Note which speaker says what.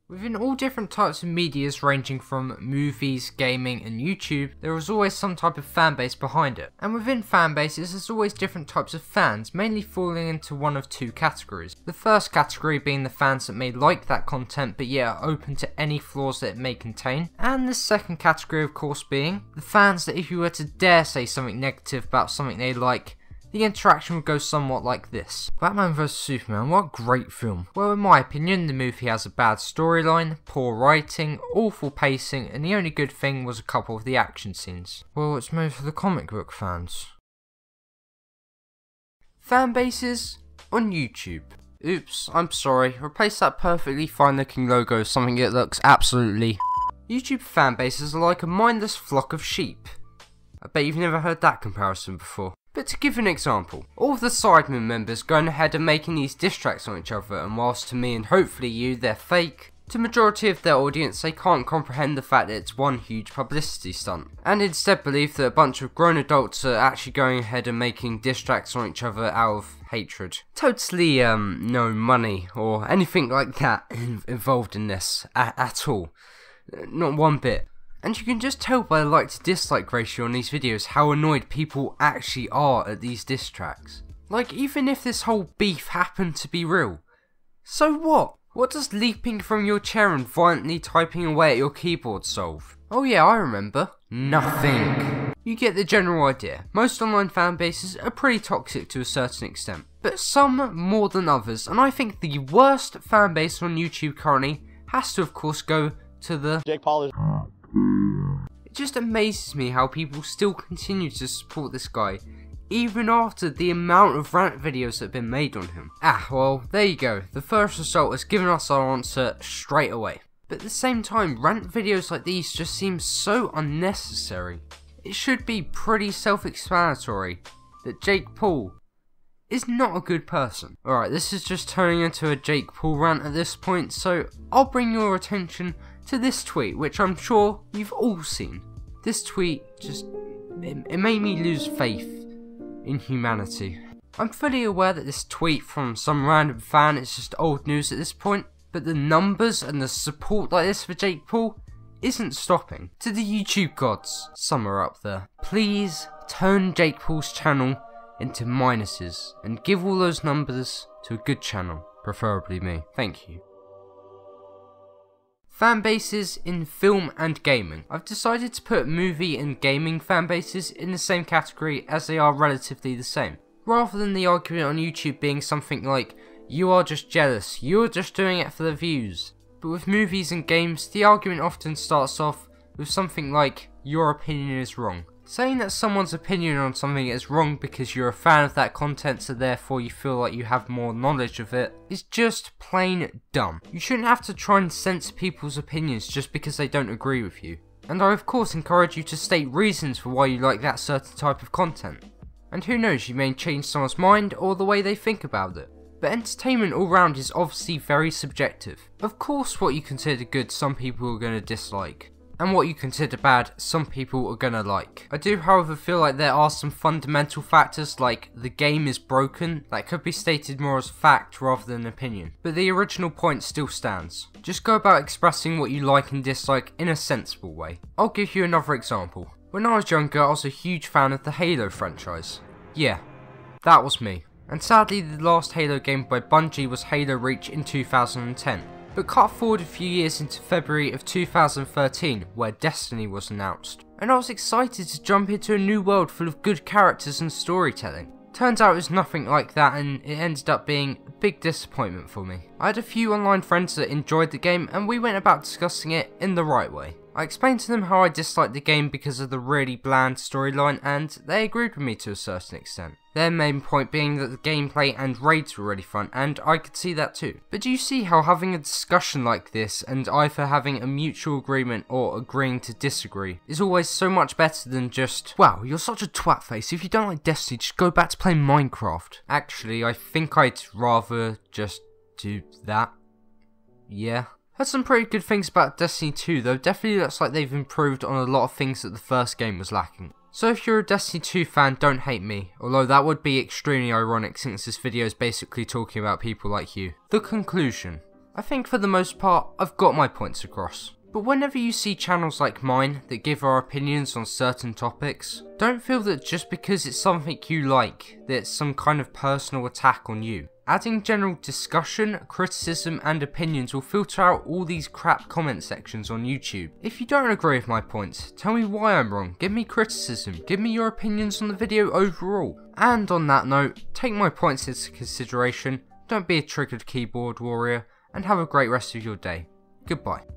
Speaker 1: Within all different types of medias ranging from movies, gaming and YouTube, there is always some type of fan base behind it. And within fan bases there's always different types of fans, mainly falling into one of two categories. The first category being the fans that may like that content but yet are open to any flaws that it may contain. And the second category of course being the fans that if you were to dare say something negative about something they like, the interaction would go somewhat like this. Batman vs Superman, what a great film. Well, in my opinion, the movie has a bad storyline, poor writing, awful pacing, and the only good thing was a couple of the action scenes. Well, it's made for the comic book fans. Fan bases on YouTube. Oops, I'm sorry. Replace that perfectly fine looking logo with something that looks absolutely YouTube fan bases are like a mindless flock of sheep. I bet you've never heard that comparison before. But to give an example, all of the Sidemen members going ahead and making these diss tracks on each other, and whilst to me and hopefully you they're fake, to majority of their audience they can't comprehend the fact that it's one huge publicity stunt, and instead believe that a bunch of grown adults are actually going ahead and making diss tracks on each other out of hatred. Totally no money or anything like that involved in this at all, not one bit. And you can just tell by the like to dislike ratio on these videos how annoyed people actually are at these diss tracks. Like, even if this whole beef happened to be real, so what? What does leaping from your chair and violently typing away at your keyboard solve? Oh yeah, I remember. Nothing. You get the general idea. Most online fan bases are pretty toxic to a certain extent, but some more than others, and I think the worst fan base on YouTube currently has to of course go to the Jake Paul is. It just amazes me how people still continue to support this guy, even after the amount of rant videos that have been made on him. Well, there you go. The first result has given us our answer straight away. But at the same time, rant videos like these just seem so unnecessary. It should be pretty self-explanatory that Jake Paul is not a good person. Alright, this is just turning into a Jake Paul rant at this point, so I'll bring your attention to this tweet, which I'm sure you've all seen. This tweet it made me lose faith in humanity. I'm fully aware that this tweet from some random fan is just old news at this point, but the numbers and the support like this for Jake Paul isn't stopping. To the YouTube gods, some are up there, please turn Jake Paul's channel into minuses and give all those numbers to a good channel, preferably me. Thank you. Fan bases in film and gaming. I've decided to put movie and gaming fan bases in the same category as they are relatively the same, rather than the argument on YouTube being something like, you are just jealous, you're just doing it for the views. But with movies and games, the argument often starts off with something like, your opinion is wrong. Saying that someone's opinion on something is wrong because you're a fan of that content, so therefore you feel like you have more knowledge of it, is just plain dumb. You shouldn't have to try and censor people's opinions just because they don't agree with you. And I of course encourage you to state reasons for why you like that certain type of content. And who knows, you may change someone's mind or the way they think about it. But entertainment all round is obviously very subjective. Of course what you consider good some people are going to dislike, and what you consider bad, some people are gonna like. I do however feel like there are some fundamental factors like the game is broken that could be stated more as fact rather than opinion. But the original point still stands. Just go about expressing what you like and dislike in a sensible way. I'll give you another example. When I was younger I was a huge fan of the Halo franchise. Yeah, that was me. And sadly the last Halo game by Bungie was Halo Reach in 2010. But cut forward a few years into February of 2013 where Destiny was announced, and I was excited to jump into a new world full of good characters and storytelling. Turns out it was nothing like that, and it ended up being a big disappointment for me. I had a few online friends that enjoyed the game and we went about discussing it in the right way. I explained to them how I disliked the game because of the really bland storyline, and they agreed with me to a certain extent. Their main point being that the gameplay and raids were really fun, and I could see that too. But do you see how having a discussion like this and either having a mutual agreement or agreeing to disagree is always so much better than just, wow, you're such a twat face, if you don't like Destiny just go back to playing Minecraft. Actually, I think I'd rather just do that. Yeah. Heard some pretty good things about Destiny 2 though, definitely looks like they've improved on a lot of things that the first game was lacking. So if you're a Destiny 2 fan, don't hate me, although that would be extremely ironic since this video is basically talking about people like you. The conclusion. I think for the most part, I've got my points across. But whenever you see channels like mine that give our opinions on certain topics, don't feel that just because it's something you like, that it's some kind of personal attack on you. Adding general discussion, criticism and opinions will filter out all these crap comment sections on YouTube. If you don't agree with my points, tell me why I'm wrong, give me criticism, give me your opinions on the video overall. And on that note, take my points into consideration, don't be a triggered keyboard warrior, and have a great rest of your day. Goodbye.